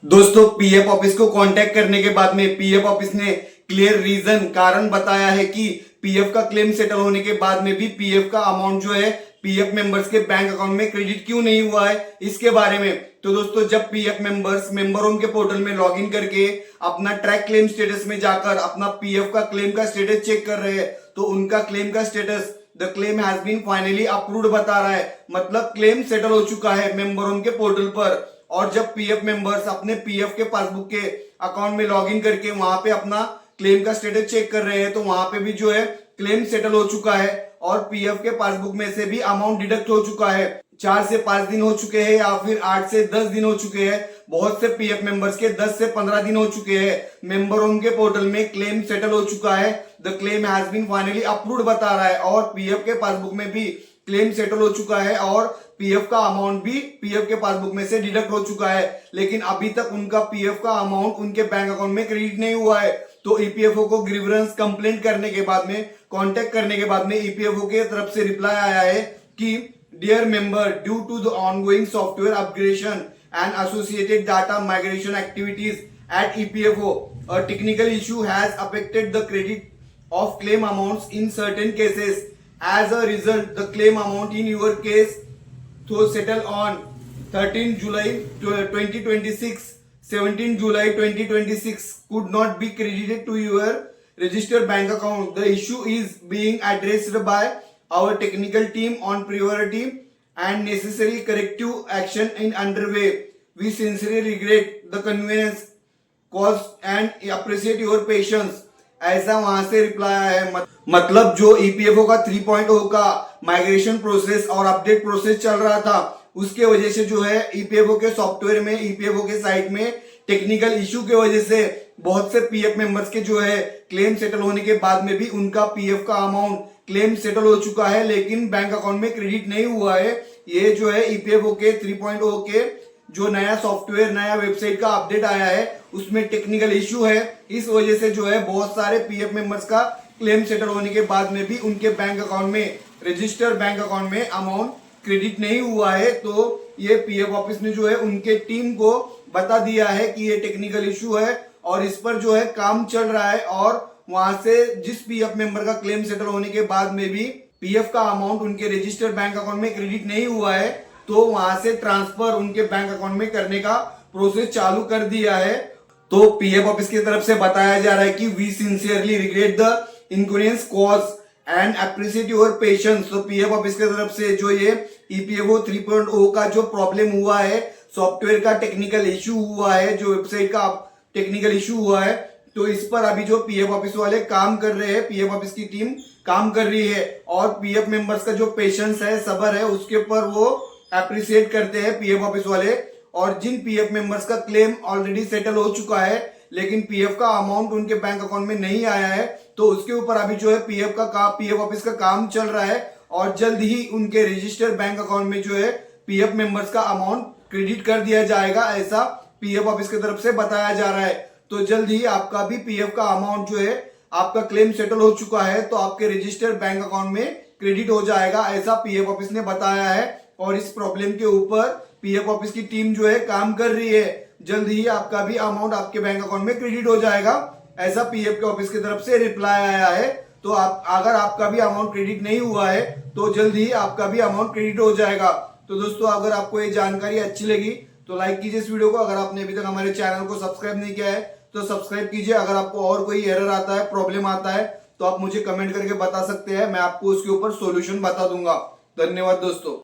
दोस्तों PF office को contact करने के बाद में पीएफ ऑफिस ने क्लियर रीजन कारण बताया है कि पीएफ का क्लेम सेटल होने के बाद में भी पीएफ का अमाउंट जो है पीएफ मेंबर्स के बैंक अकाउंट में क्रेडिट क्यों नहीं हुआ है इसके बारे में। तो दोस्तों जब पीएफ मेंबर्स मेंबरों के पोर्टल में लॉगिन करके अपना ट्रैक क्लेम स्टेटस में जाकर अपना पीएफ का क्लेम का स्टेटस चेक कर रहे हैं तो उनका क्लेम का status the claim has been finally approved बता रहा है, मतलब क्लेम सेटल हो चुका है मेंबरों के पोर्टल पर। और जब पीएफ मेंबर्स अपने पीएफ के पासबुक के अकाउंट में लॉगिन करके वहां पे अपना क्लेम का स्टेटस चेक कर रहे हैं तो वहां पे भी जो है क्लेम सेटल हो चुका है और पीएफ के पासबुक में से भी अमाउंट डिडक्ट हो चुका है। 4 से 5 दिन हो चुके हैं या फिर 8 से 10 दिन हो चुके हैं। बहुत से पीएफ मेंबर्स के 10 से 15 दिन हो चुके हैं। मेंबरों के पोर्टल में क्लेम सेटल हो चुका है, the claim has been finally approved बता रहा है और पीएफ के पासबुक में भी क्लेम सेटल हो चुका है और पीएफ का अमाउंट भी पीएफ के पासबुक में से डिडक्ट हो चुका है, लेकिन अभी तक उनका पीएफ का अमाउंट उनके बैंक अकाउंट में क्रेडिट नहीं हुआ है। तो ईपीएफओ को ग्रीवेंस कंप्लेंट करने के बाद में कांटेक्ट करने के बाद में ईपीएफओ के तरफ से रिप्लाई आया है कि dear member, due to the ongoing software upgradation and associated data migration activities at EPFO, a technical issue has affected the credit of claim amounts in certain cases. As a result, the claim amount in your case to settle on 13 July 2026, 17 July 2026 could not be credited to your registered bank account. The issue is being addressed by our technical team on priority and necessary corrective action in underway. We sincerely regret the convenience caused and appreciate your patience. ऐसा वहां से reply आया है। मतलब जो EPFO का 3.0 का migration process और अपडेट प्रोसेस चल रहा था उसके वजह से जो है ईपीएफओ के सॉफ्टवेयर में ईपीएफओ के साइट में टेक्निकल इशू के वजह से बहुत से पीएफ मेंबर्स के जो है क्लेम सेटल होने के बाद में भी उनका पीएफ का अमाउंट क्लेम सेटल हो चुका है लेकिन बैंक अकाउंट में क्रेडिट नहीं हुआ है। ये जो है ईपीएफओ के 3.0 के जो नया सॉफ्टवेयर नया वेबसाइट का अपडेट आया है उसमें टेक्निकल इशू है। इस वजह से जो है बहुत सारे पीएफ मेंबर्स का क्लेम सेटल होने के बाद में भी उनके बैंक अकाउंट में रजिस्टर्ड बैंक अकाउंट में अमाउंट क्रेडिट नहीं हुआ है। तो ये पीएफ ऑफिस ने जो है उनके टीम को बता दिया है कि ये टेक्निकल इशू है और इस पर जो है काम चल रहा है और वहां से जिस पीएफ मेंबर का क्लेम सेटल होने के बाद में भी पीएफ का अमाउंट उनके रजिस्टर्ड बैंक अकाउंट में क्रेडिट नहीं हुआ है तो वहां से ट्रांसफर उनके बैंक अकाउंट में करने का प्रोसेस चालू कर दिया है। तो पीएफ ऑफिस की तरफ से बताया जा रहा है कि we sincerely regret the inconvenience caused and appreciate your patience. तो पीएफ ऑफिस की तरफ से जो ये ईपीएफओ 3.0 का जो प्रॉब्लम हुआ है, सॉफ्टवेयर का टेक्निकल इशू हुआ है, जो वेबसाइट का टेक्निकल इशू हुआ है, तो इस पर अभी जो पीएफ ऑफिस वाले काम कर रहे हैं, पीएफ ऑफिस की टीम काम कर रही है और पीएफ मेंबर्स का जो पेशेंस है, सब्र है, उसके ऊपर वो अप्रिशिएट करते हैं पीएफ ऑफिस वाले। और जिन पीएफ मेंबर्स का क्लेम ऑलरेडी सेटल हो चुका है लेकिन पीएफ का अमाउंट उनके बैंक अकाउंट में नहीं आया है तो उसके ऊपर अभी जो है पीएफ ऑफिस का काम चल रहा है और जल्द ही उनके रजिस्टर्ड बैंक अकाउंट में जो है पीएफ मेंबर्स का अमाउंट क्रेडिट कर दिया जाएगा, ऐसा पीएफ ऑफिस की तरफ से बताया जा रहा है। तो जल्द ही आपका भी पीएफ का अमाउंट जो है आपका क्लेम सेटल हो चुका है तो आपके रजिस्टर्ड बैंक अकाउंट में क्रेडिट हो जाएगा, ऐसा पीएफ ऑफिस ने बताया है। और इस प्रॉब्लम के ऊपर पीएफ ऑफिस की टीम जो है काम कर रही है, जल्द ही आपका भी अमाउंट आपके बैंक अकाउंट में क्रेडिट हो जाएगा, ऐसा पीएफ के ऑफिस की तरफ से रिप्लाई आया है। तो आप अगर आपका भी अमाउंट क्रेडिट नहीं हुआ है तो जल्द ही आपका भी अमाउंट क्रेडिट हो जाएगा। तो दोस्तों अगर आपको ये जानकारी अच्छी लगी तो लाइक कीजिए इस वीडियो को। अगर आपने अभी तक हमारे चैनल को सब्सक्राइब नहीं किया है तो सब्सक्राइब कीजिए। अगर आपको और कोई एरर आता है, प्रॉब्लम आता है तो आप मुझे कमेंट करके बता सकते हैं, मैं आपको उसके ऊपर सोल्यूशन बता दूंगा। धन्यवाद दोस्तों।